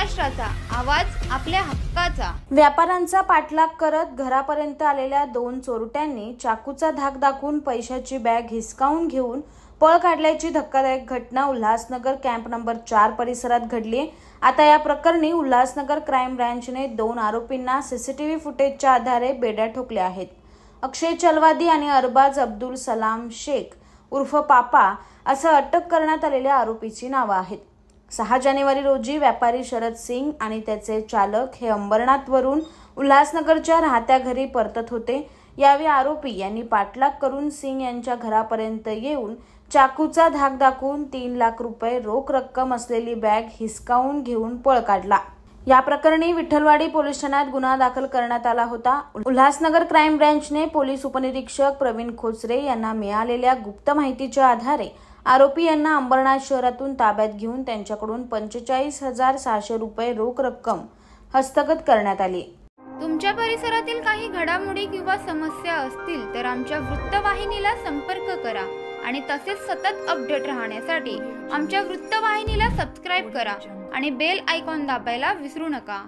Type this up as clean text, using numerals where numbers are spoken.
महाराष्ट्राचा आवाज आपल्या हक्काचा। व्यापाऱ्यांचा पाठलाग करत घरापर्यंत आलेल्या दोन चोरट्यांनी चाकूचा धाक दाखवून पैशाची बॅग हिसकावून घेऊन पळ काढल्याची धक्कादायक घटना उल्हासनगर कॅम्प नंबर 4 परिसरात घडली। आता या प्रकरणी उल्हासनगर क्राइम ब्रांचने 2 आरोपींना सीसीटीव्ही फुटेजच्या आधारे बेड्या ठोकल्या आहेत। अक्षय चलवादी आणि अरबाज अब्दुल सलाम शेख उर्फ पापा असं अटक करण्यात आलेल्या आरोपीची नावं आहेत। 6 जानेवारी रोजी व्यापारी शरद सिंग आणि त्याचे चालक हे अंबरनाथवरून उल्हासनगरच्या राहत्या घरी परतत होते। यावेळी आरोपी यांनी पाठलाग करून सिंग यांच्या घरापर्यंत येऊन चाकूचा धाक दाखवून 3 लाख रुपये रोख रक्कम असलेली बॅग हिसकावून घेऊन पळ काढला। या प्रकरणी विठ्ठलवाडी पोलीस ठाण्यात गुन्हा दाखल करण्यात आला होता। उल्हासनगर क्राइम ब्रांचने पोलीस उपनिरीक्षक प्रवीण खोचरे यांना मिळालेल्या गुप्त माहितीच्या आधारे आरोपी यांना अंबरनाथ शहरातून ताब्यात घेऊन त्यांच्याकडून 45,600 रुपये रोख रक्कम हस्तगत करण्यात आली। तुमच्या परिसरातील काही घडामोडी किंवा समस्या असतील तर आमच्या वृत्तवाहिनीला संपर्क करा आणि तसेच सतत अपडेट राहण्यासाठी आमच्या वृत्तवाहिनीला सबस्क्राइब करा आणि बेल आयकॉन दाबायला विसरू नका।